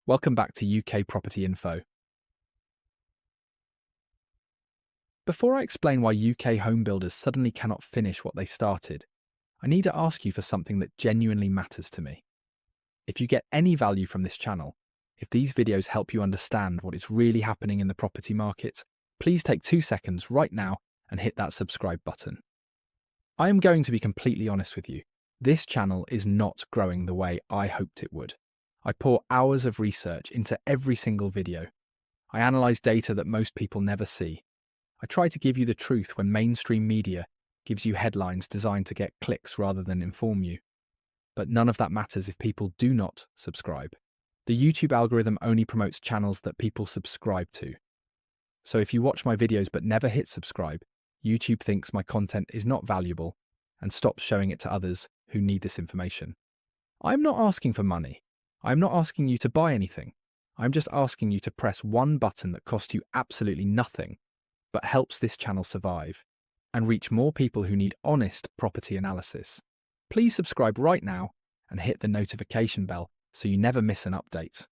Welcome back to UK Property Info. Before I explain why UK home builders suddenly cannot finish what they started, I need to ask you for something that genuinely matters to me. If you get any value from this channel, if these videos help you understand what is really happening in the property market, please take 2 seconds right now and hit that subscribe button. I am going to be completely honest with you. This channel is not growing the way I hoped it would. I pour hours of research into every single video. I analyze data that most people never see. I try to give you the truth when mainstream media gives you headlines designed to get clicks rather than inform you. But none of that matters if people do not subscribe. The YouTube algorithm only promotes channels that people subscribe to. So if you watch my videos but never hit subscribe, YouTube thinks my content is not valuable and stops showing it to others who need this information. I'm not asking for money. I'm not asking you to buy anything. I'm just asking you to press one button that costs you absolutely nothing, but helps this channel survive and reach more people who need honest property analysis. Please subscribe right now and hit the notification bell so you never miss an update.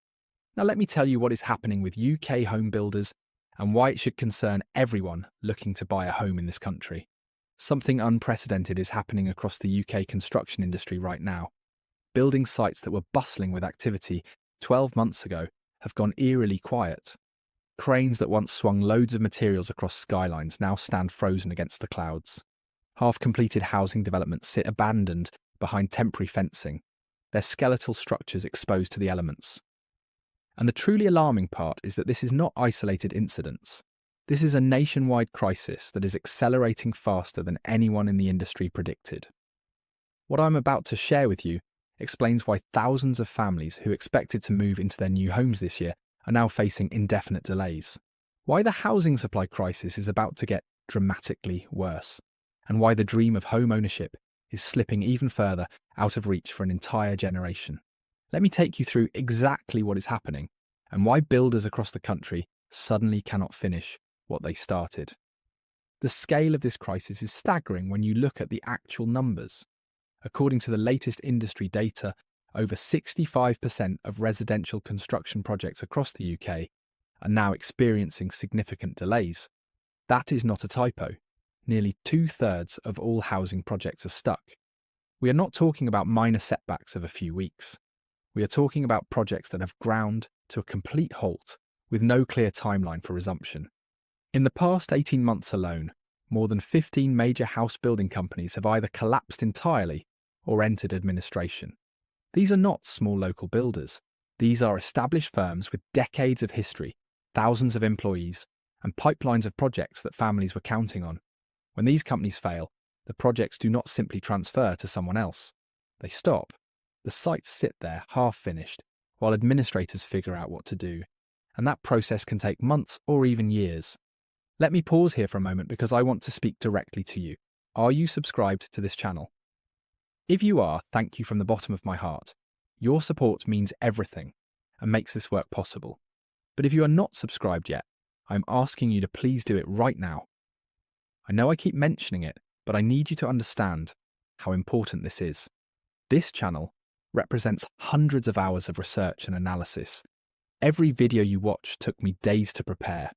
Now let me tell you what is happening with UK home builders and why it should concern everyone looking to buy a home in this country. Something unprecedented is happening across the UK construction industry right now. Building sites that were bustling with activity 12 months ago have gone eerily quiet. Cranes that once swung loads of materials across skylines now stand frozen against the clouds. Half-completed housing developments sit abandoned behind temporary fencing, their skeletal structures exposed to the elements. And the truly alarming part is that this is not isolated incidents. This is a nationwide crisis that is accelerating faster than anyone in the industry predicted. What I'm about to share with you explains why thousands of families who expected to move into their new homes this year are now facing indefinite delays, why the housing supply crisis is about to get dramatically worse, and why the dream of home ownership is slipping even further out of reach for an entire generation. Let me take you through exactly what is happening and why builders across the country suddenly cannot finish what they started. The scale of this crisis is staggering when you look at the actual numbers. According to the latest industry data, over 65% of residential construction projects across the UK are now experiencing significant delays. That is not a typo. Nearly 2/3 of all housing projects are stuck. We are not talking about minor setbacks of a few weeks. We are talking about projects that have ground to a complete halt with no clear timeline for resumption. In the past 18 months alone, more than 15 major house building companies have either collapsed entirely or entered administration. These are not small local builders. These are established firms with decades of history, thousands of employees, and pipelines of projects that families were counting on. When these companies fail, the projects do not simply transfer to someone else. They stop. The sites sit there half-finished while administrators figure out what to do, and that process can take months or even years. Let me pause here for a moment because I want to speak directly to you. Are you subscribed to this channel? If you are, thank you from the bottom of my heart. Your support means everything and makes this work possible. But if you are not subscribed yet, I'm asking you to please do it right now. I know I keep mentioning it, but I need you to understand how important this is. This channel represents hundreds of hours of research and analysis. Every video you watch took me days to prepare.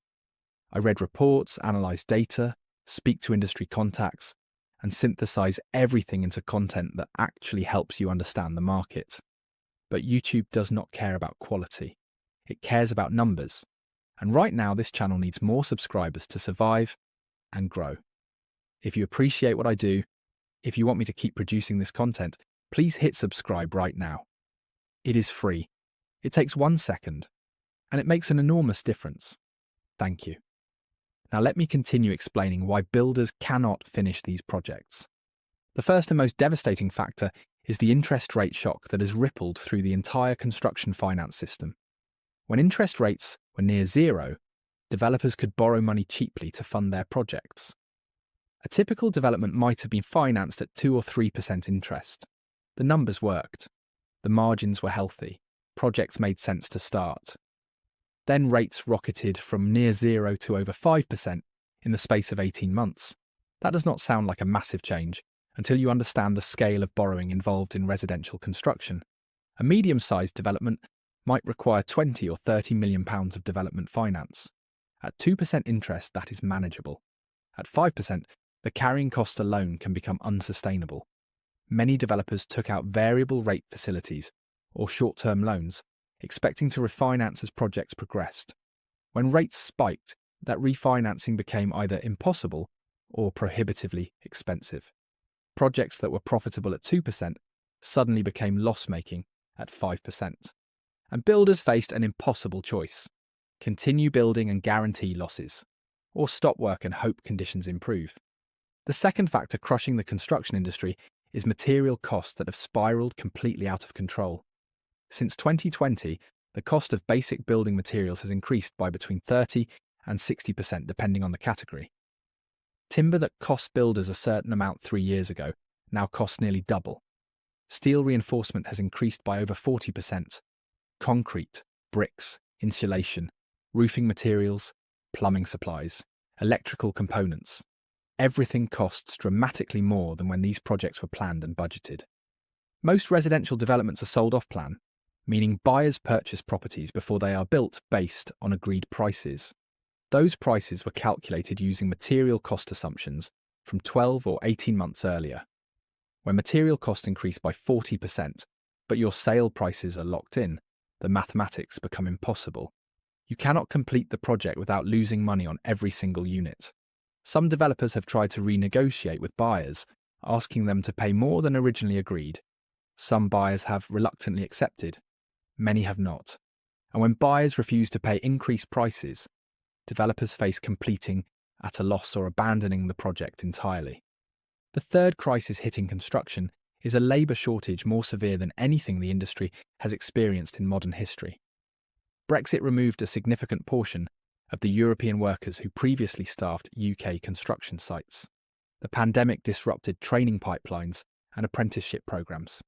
I read reports, analysed data, speak to industry contacts, and synthesize everything into content that actually helps you understand the market. But YouTube does not care about quality. It cares about numbers. And right now, this channel needs more subscribers to survive and grow. If you appreciate what I do, if you want me to keep producing this content, please hit subscribe right now. It is free. It takes 1 second, and it makes an enormous difference. Thank you. Now let me continue explaining why builders cannot finish these projects. The first and most devastating factor is the interest rate shock that has rippled through the entire construction finance system. When interest rates were near zero, developers could borrow money cheaply to fund their projects. A typical development might have been financed at 2 or 3% interest. The numbers worked. The margins were healthy. Projects made sense to start. Then rates rocketed from near zero to over 5% in the space of 18 months. That does not sound like a massive change until you understand the scale of borrowing involved in residential construction. A medium-sized development might require 20 or 30 million pounds of development finance. At 2% interest, that is manageable. At 5%, the carrying costs alone can become unsustainable. Many developers took out variable rate facilities or short-term loans, expecting to refinance as projects progressed. When rates spiked, that refinancing became either impossible or prohibitively expensive. Projects that were profitable at 2% suddenly became loss-making at 5%. And builders faced an impossible choice: continue building and guarantee losses, or stop work and hope conditions improve. The second factor crushing the construction industry is material costs that have spiraled completely out of control. Since 2020, the cost of basic building materials has increased by between 30 and 60% depending on the category. Timber that cost builders a certain amount 3 years ago now costs nearly double. Steel reinforcement has increased by over 40%. Concrete, bricks, insulation, roofing materials, plumbing supplies, electrical components. Everything costs dramatically more than when these projects were planned and budgeted. Most residential developments are sold off-plan, meaning buyers purchase properties before they are built based on agreed prices. Those prices were calculated using material cost assumptions from 12 or 18 months earlier. When material costs increase by 40%, but your sale prices are locked in, the mathematics become impossible. You cannot complete the project without losing money on every single unit. Some developers have tried to renegotiate with buyers, asking them to pay more than originally agreed. Some buyers have reluctantly accepted. Many have not. And when buyers refuse to pay increased prices, developers face completing at a loss or abandoning the project entirely. The third crisis hitting construction is a labour shortage more severe than anything the industry has experienced in modern history. Brexit removed a significant portion of the European workers who previously staffed UK construction sites. The pandemic disrupted training pipelines and apprenticeship programmes.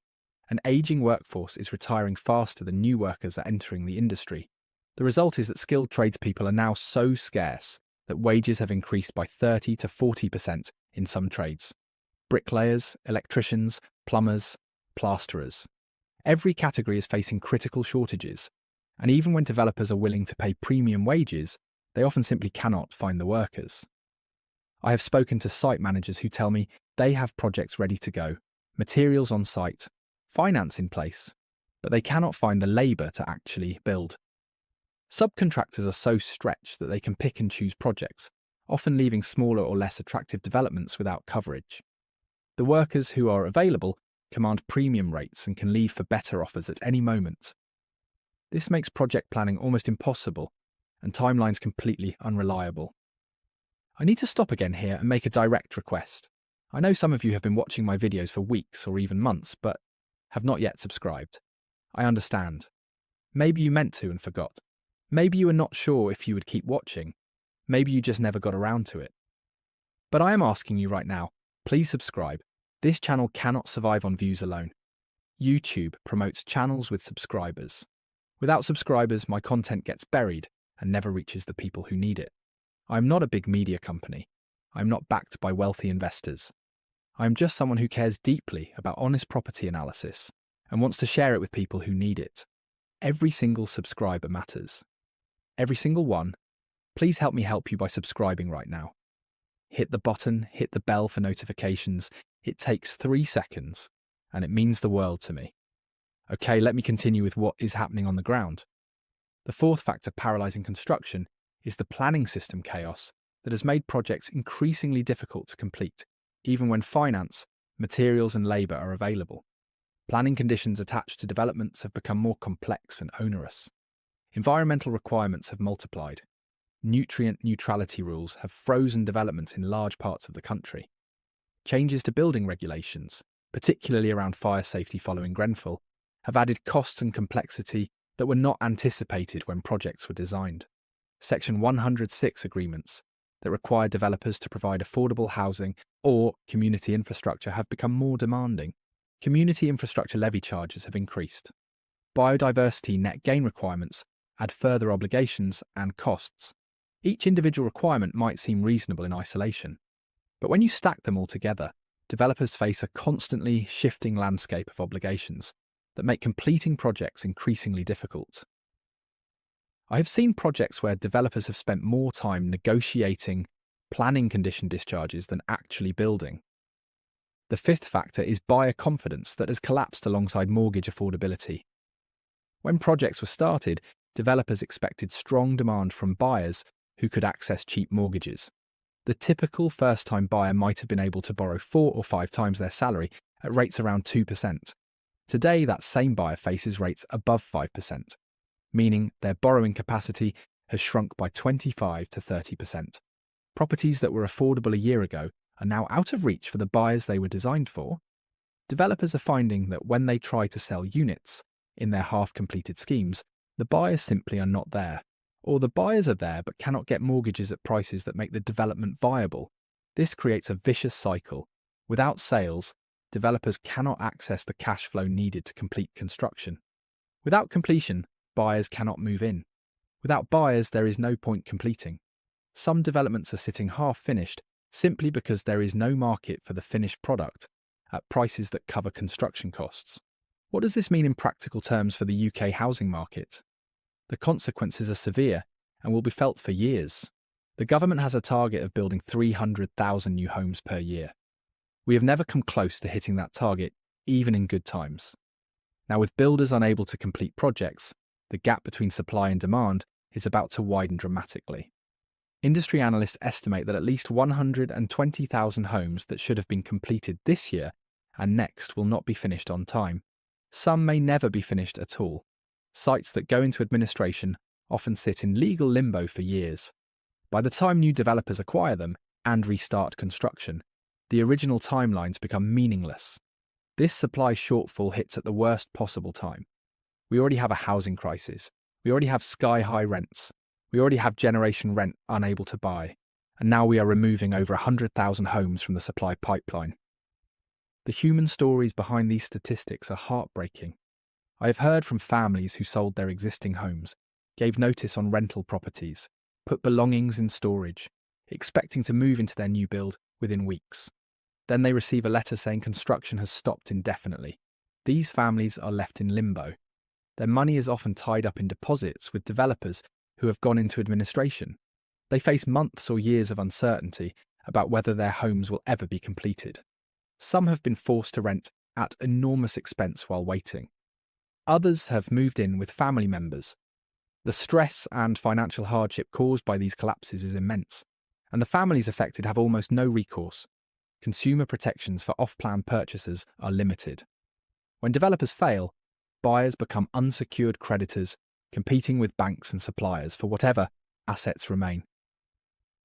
An ageing workforce is retiring faster than new workers are entering the industry. The result is that skilled tradespeople are now so scarce that wages have increased by 30 to 40% in some trades. Bricklayers, electricians, plumbers, plasterers. Every category is facing critical shortages, and even when developers are willing to pay premium wages, they often simply cannot find the workers. I have spoken to site managers who tell me they have projects ready to go, materials on site, finance in place, but they cannot find the labour to actually build. Subcontractors are so stretched that they can pick and choose projects, often leaving smaller or less attractive developments without coverage. The workers who are available command premium rates and can leave for better offers at any moment. This makes project planning almost impossible and timelines completely unreliable. I need to stop again here and make a direct request. I know some of you have been watching my videos for weeks or even months, but have not yet subscribed. I understand. Maybe you meant to and forgot. Maybe you were not sure if you would keep watching. Maybe you just never got around to it. But I am asking you right now, please subscribe. This channel cannot survive on views alone. YouTube promotes channels with subscribers. Without subscribers, my content gets buried and never reaches the people who need it. I am not a big media company. I am not backed by wealthy investors. I am just someone who cares deeply about honest property analysis and wants to share it with people who need it. Every single subscriber matters. Every single one. Please help me help you by subscribing right now. Hit the button, hit the bell for notifications. It takes 3 seconds, and it means the world to me. Okay, let me continue with what is happening on the ground. The fourth factor paralysing construction is the planning system chaos that has made projects increasingly difficult to complete, even when finance, materials and labour are available. Planning conditions attached to developments have become more complex and onerous. Environmental requirements have multiplied. Nutrient neutrality rules have frozen development in large parts of the country. Changes to building regulations, particularly around fire safety following Grenfell, have added costs and complexity that were not anticipated when projects were designed. Section 106 agreements that require developers to provide affordable housing or community infrastructure have become more demanding. Community infrastructure levy charges have increased. Biodiversity net gain requirements add further obligations and costs. Each individual requirement might seem reasonable in isolation, but when you stack them all together, developers face a constantly shifting landscape of obligations. that make completing projects increasingly difficult. I have seen projects where developers have spent more time negotiating planning condition discharges than actually building. The fifth factor is buyer confidence that has collapsed alongside mortgage affordability. When projects were started, developers expected strong demand from buyers who could access cheap mortgages. The typical first-time buyer might have been able to borrow 4 or 5 times their salary at rates around 2%. Today, that same buyer faces rates above 5%, meaning their borrowing capacity has shrunk by 25 to 30%. Properties that were affordable a year ago are now out of reach for the buyers they were designed for. Developers are finding that when they try to sell units in their half-completed schemes, the buyers simply are not there. Or the buyers are there but cannot get mortgages at prices that make the development viable. This creates a vicious cycle. Without sales, developers cannot access the cash flow needed to complete construction. Without completion, buyers cannot move in. Without buyers, there is no point completing. Some developments are sitting half-finished simply because there is no market for the finished product at prices that cover construction costs. What does this mean in practical terms for the UK housing market? The consequences are severe and will be felt for years. The government has a target of building 300,000 new homes per year. We have never come close to hitting that target, even in good times. Now, with builders unable to complete projects, the gap between supply and demand is about to widen dramatically. Industry analysts estimate that at least 120,000 homes that should have been completed this year and next will not be finished on time. Some may never be finished at all. Sites that go into administration often sit in legal limbo for years. By the time new developers acquire them and restart construction, the original timelines become meaningless. This supply shortfall hits at the worst possible time. We already have a housing crisis. We already have sky-high rents. We already have generation rent unable to buy. And now we are removing over 100,000 homes from the supply pipeline. The human stories behind these statistics are heartbreaking. I have heard from families who sold their existing homes, gave notice on rental properties, put belongings in storage, expecting to move into their new build within weeks. Then they receive a letter saying construction has stopped indefinitely. These families are left in limbo. Their money is often tied up in deposits with developers who have gone into administration. They face months or years of uncertainty about whether their homes will ever be completed. Some have been forced to rent at enormous expense while waiting. Others have moved in with family members. The stress and financial hardship caused by these collapses is immense, and the families affected have almost no recourse. Consumer protections for off-plan purchasers are limited. When developers fail, buyers become unsecured creditors, competing with banks and suppliers for whatever assets remain.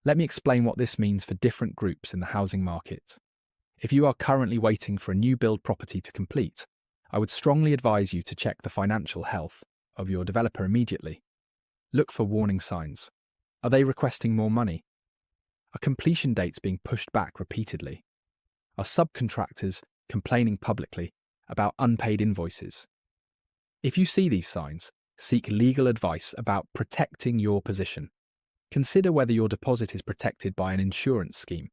Let me explain what this means for different groups in the housing market. If you are currently waiting for a new build property to complete, I would strongly advise you to check the financial health of your developer immediately. Look for warning signs. Are they requesting more money? Are completion dates being pushed back repeatedly? Are subcontractors complaining publicly about unpaid invoices? If you see these signs, seek legal advice about protecting your position. Consider whether your deposit is protected by an insurance scheme.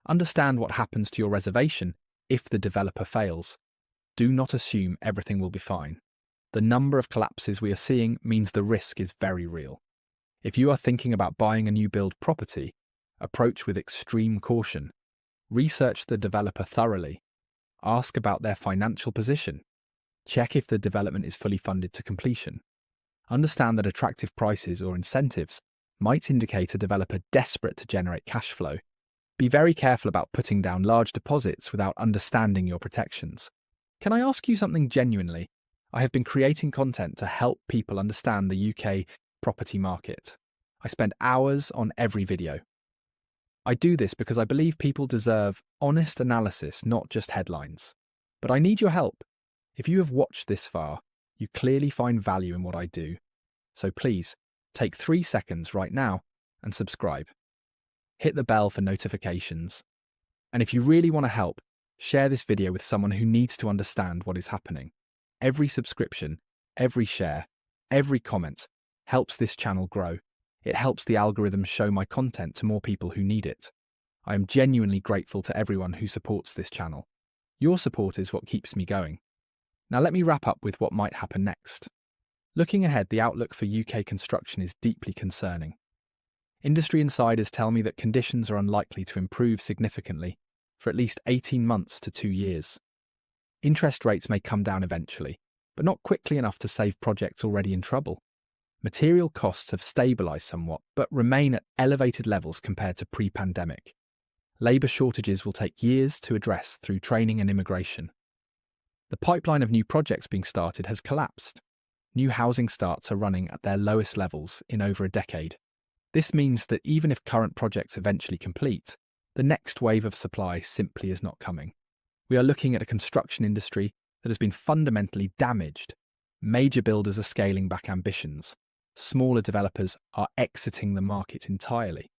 Understand what happens to your reservation if the developer fails. Do not assume everything will be fine. The number of collapses we are seeing means the risk is very real. If you are thinking about buying a new build property, approach with extreme caution. Research the developer thoroughly. Ask about their financial position. Check if the development is fully funded to completion. Understand that attractive prices or incentives might indicate a developer desperate to generate cash flow. Be very careful about putting down large deposits without understanding your protections. Can I ask you something genuinely? I have been creating content to help people understand the UK property market. I spend hours on every video. I do this because I believe people deserve honest analysis, not just headlines. But I need your help. If you have watched this far, you clearly find value in what I do. So please, take 3 seconds right now and subscribe. Hit the bell for notifications. And if you really want to help, share this video with someone who needs to understand what is happening. Every subscription, every share, every comment helps this channel grow. It helps the algorithm show my content to more people who need it. I am genuinely grateful to everyone who supports this channel. Your support is what keeps me going. Now let me wrap up with what might happen next. Looking ahead, the outlook for UK construction is deeply concerning. Industry insiders tell me that conditions are unlikely to improve significantly for at least 18 months to 2 years. Interest rates may come down eventually, but not quickly enough to save projects already in trouble. Material costs have stabilised somewhat, but remain at elevated levels compared to pre-pandemic. Labour shortages will take years to address through training and immigration. The pipeline of new projects being started has collapsed. New housing starts are running at their lowest levels in over a decade. This means that even if current projects eventually complete, the next wave of supply simply is not coming. We are looking at a construction industry that has been fundamentally damaged. Major builders are scaling back ambitions. Smaller developers are exiting the market entirely.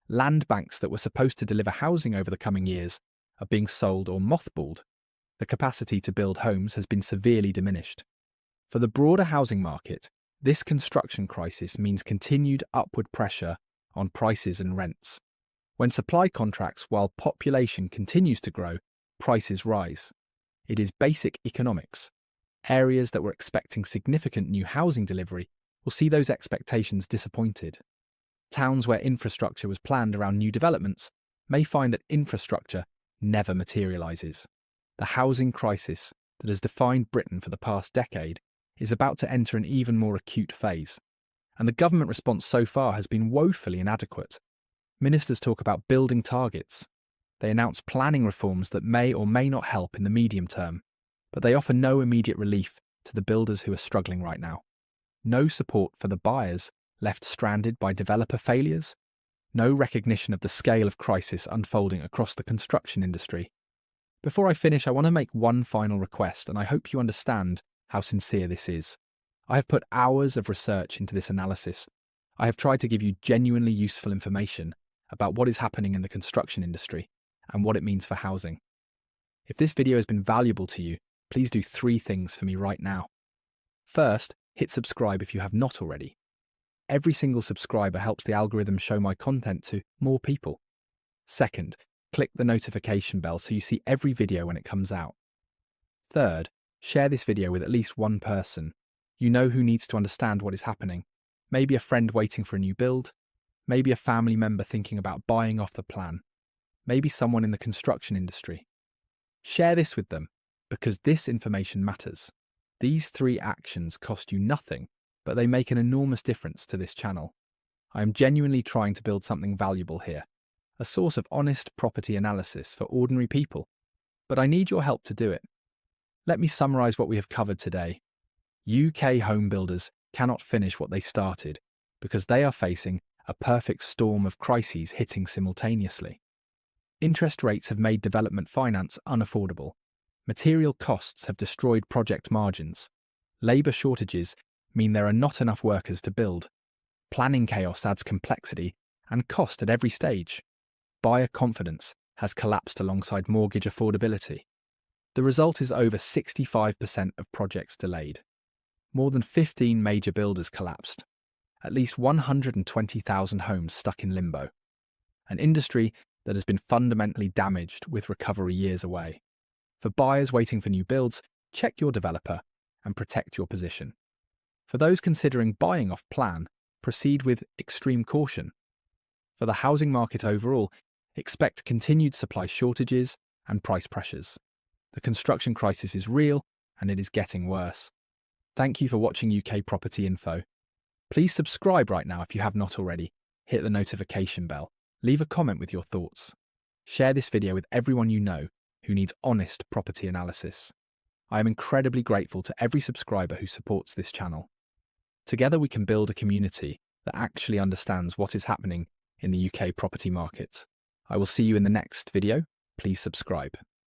Land banks that were supposed to deliver housing over the coming years are being sold or mothballed. The capacity to build homes has been severely diminished. For the broader housing market, this construction crisis means continued upward pressure on prices and rents. When supply contracts while population continues to grow, prices rise. It is basic economics. Areas that were expecting significant new housing delivery will see those expectations disappointed. Towns where infrastructure was planned around new developments may find that infrastructure never materialises. The housing crisis that has defined Britain for the past decade is about to enter an even more acute phase, and the government response so far has been woefully inadequate. Ministers talk about building targets. They announce planning reforms that may or may not help in the medium term, but they offer no immediate relief to the builders who are struggling right now. No support for the buyers left stranded by developer failures. No recognition of the scale of crisis unfolding across the construction industry. Before I finish, I want to make one final request, and I hope you understand how sincere this is. I have put hours of research into this analysis. I have tried to give you genuinely useful information about what is happening in the construction industry and what it means for housing. If this video has been valuable to you, please do 3 things for me right now. First, hit subscribe if you have not already. Every single subscriber helps the algorithm show my content to more people. Second, click the notification bell so you see every video when it comes out. Third, share this video with at least one person you know who needs to understand what is happening. Maybe a friend waiting for a new build, maybe a family member thinking about buying off the plan, maybe someone in the construction industry. Share this with them, because this information matters. These 3 actions cost you nothing, but they make an enormous difference to this channel. I am genuinely trying to build something valuable here, a source of honest property analysis for ordinary people, but I need your help to do it. Let me summarise what we have covered today. UK home builders cannot finish what they started because they are facing a perfect storm of crises hitting simultaneously. Interest rates have made development finance unaffordable. Material costs have destroyed project margins. Labour shortages mean there are not enough workers to build. Planning chaos adds complexity and cost at every stage. Buyer confidence has collapsed alongside mortgage affordability. The result is over 65% of projects delayed. More than 15 major builders collapsed. At least 120,000 homes stuck in limbo. An industry that has been fundamentally damaged with recovery years away. For buyers waiting for new builds, check your developer and protect your position. For those considering buying off plan, proceed with extreme caution. For the housing market overall, expect continued supply shortages and price pressures. The construction crisis is real and it is getting worse. Thank you for watching UK Property Info. Please subscribe right now if you have not already. Hit the notification bell. Leave a comment with your thoughts. Share this video with everyone you know who needs honest property analysis. I am incredibly grateful to every subscriber who supports this channel. Together we can build a community that actually understands what is happening in the UK property market. I will see you in the next video. Please subscribe.